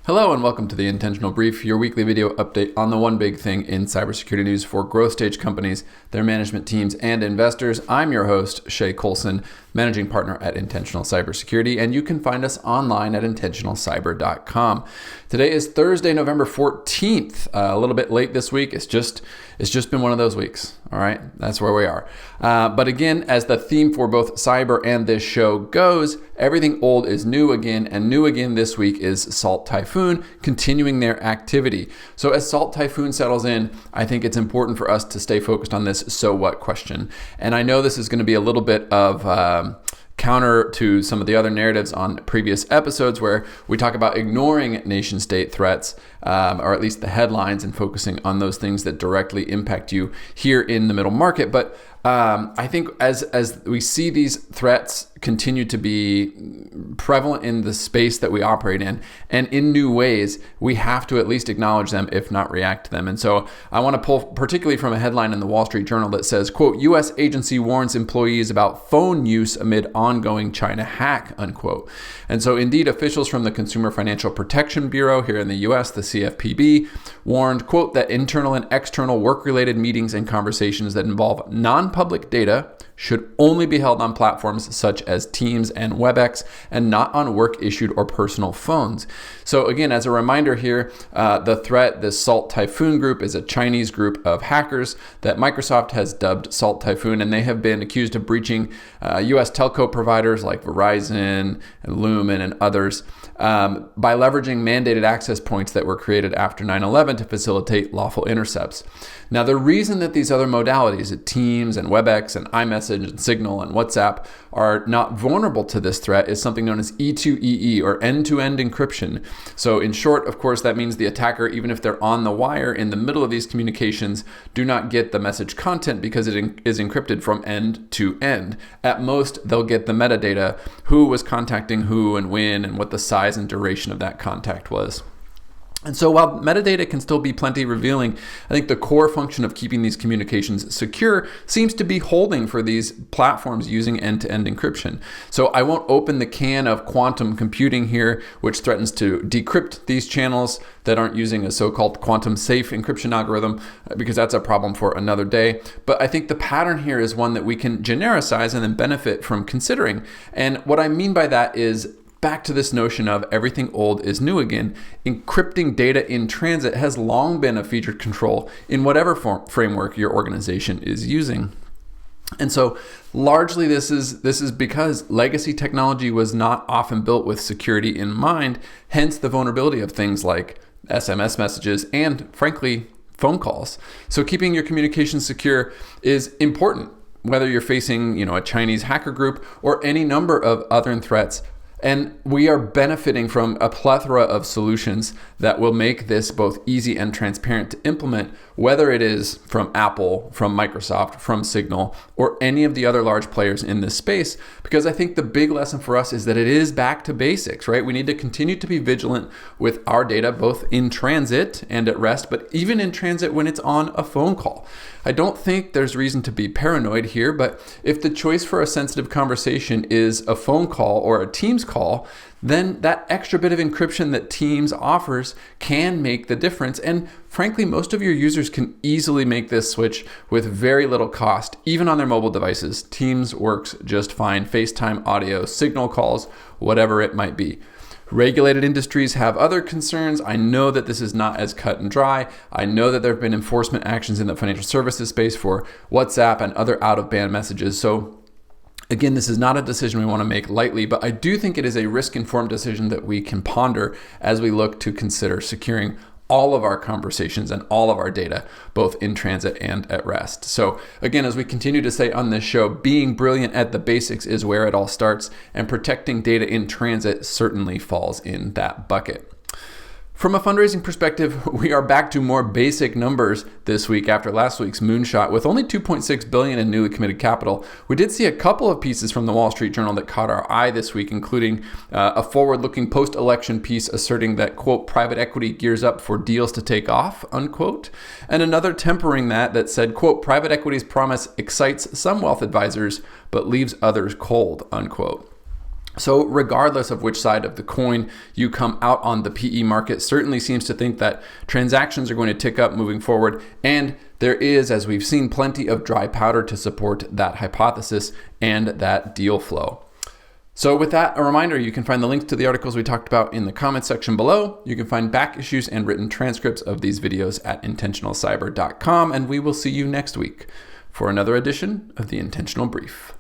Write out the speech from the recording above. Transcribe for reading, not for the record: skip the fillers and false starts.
Hello and welcome to the Intentional Brief, your weekly video update on the one big thing in cybersecurity news for growth stage companies, their management teams, and investors. I'm your host, Shay Colson, managing partner at Intentional Cybersecurity, and you can find us online at intentionalcyber.com. Today is Thursday, November 14th, a little bit late this week. It's just been one of those weeks. All right, that's where we are. But again, as the theme for both cyber and this show goes, everything old is new again, and new again this week is Salt Typhoon continuing their activity. So as Salt Typhoon settles in, I think it's important for us to stay focused on this so what question. And I know this is going to be a little bit of counter to some of the other narratives on previous episodes where we talk about ignoring nation state threats, or at least the headlines, and focusing on those things that directly impact you here in the middle market. But I think as we see these threats continue to be prevalent in the space that we operate in and in new ways, we have to at least acknowledge them, if not react to them. And so I want to pull particularly from a headline in the Wall Street Journal that says, quote, U.S. agency warns employees about phone use amid ongoing China hack, unquote. And so indeed, officials from the Consumer Financial Protection Bureau here in the U.S., the CFPB, warned, quote, that internal and external work-related meetings and conversations that involve non-public data should only be held on platforms such as Teams and WebEx and not on work-issued or personal phones. So again, as a reminder here, the threat, this Salt Typhoon group, is a Chinese group of hackers that Microsoft has dubbed Salt Typhoon, and they have been accused of breaching U.S. telco providers like Verizon and Lumen and others by leveraging mandated access points that were created after 9/11 to facilitate lawful intercepts. Now, the reason that these other modalities, Teams and WebEx and iMessage and Signal and WhatsApp, are not vulnerable to this threat is something known as E2EE, or end-to-end encryption. So in short, of course, that means the attacker, even if they're on the wire in the middle of these communications, do not get the message content because it is encrypted from end to end. At most, they'll get the metadata, who was contacting who and when, and what the size and duration of that contact was. And so while metadata can still be plenty revealing, I think the core function of keeping these communications secure seems to be holding for these platforms using end-to-end encryption. So I won't open the can of quantum computing here, which threatens to decrypt these channels that aren't using a so-called quantum safe encryption algorithm, because that's a problem for another day. But I think the pattern here is one that we can genericize and then benefit from considering. And what I mean by that is, back to this notion of everything old is new again, encrypting data in transit has long been a featured control in whatever framework your organization is using. And so largely this is because legacy technology was not often built with security in mind, hence the vulnerability of things like SMS messages and, frankly, phone calls. So keeping your communications secure is important, whether you're facing, a Chinese hacker group or any number of other threats. And we are benefiting from a plethora of solutions that will make this both easy and transparent to implement, whether it is from Apple, from Microsoft, from Signal, or any of the other large players in this space. Because I think the big lesson for us is that it is back to basics, right? We need to continue to be vigilant with our data, both in transit and at rest, but even in transit when it's on a phone call. I don't think there's reason to be paranoid here, but if the choice for a sensitive conversation is a phone call or a Teams call, then that extra bit of encryption that Teams offers can make the difference. And frankly, most of your users can easily make this switch with very little cost, even on their mobile devices. Teams works just fine. FaceTime audio, Signal calls, whatever it might be. Regulated industries have other concerns. I know that this is not as cut and dry. I know that there have been enforcement actions in the financial services space for WhatsApp and other out-of-band messages. So again, this is not a decision we want to make lightly, but I do think it is a risk-informed decision that we can ponder as we look to consider securing all of our conversations and all of our data, both in transit and at rest. So again, as we continue to say on this show, being brilliant at the basics is where it all starts, and protecting data in transit certainly falls in that bucket. From a fundraising perspective, we are back to more basic numbers this week after last week's moonshot. With only $2.6 billion in newly committed capital, we did see a couple of pieces from the Wall Street Journal that caught our eye this week, including a forward-looking post-election piece asserting that, quote, private equity gears up for deals to take off, unquote, and another tempering that said, quote, private equity's promise excites some wealth advisors but leaves others cold, unquote. So regardless of which side of the coin you come out on, the PE market certainly seems to think that transactions are going to tick up moving forward. And there is, as we've seen, plenty of dry powder to support that hypothesis and that deal flow. So with that, a reminder, you can find the links to the articles we talked about in the comments section below. You can find back issues and written transcripts of these videos at intentionalcyber.com. And we will see you next week for another edition of the Intentional Brief.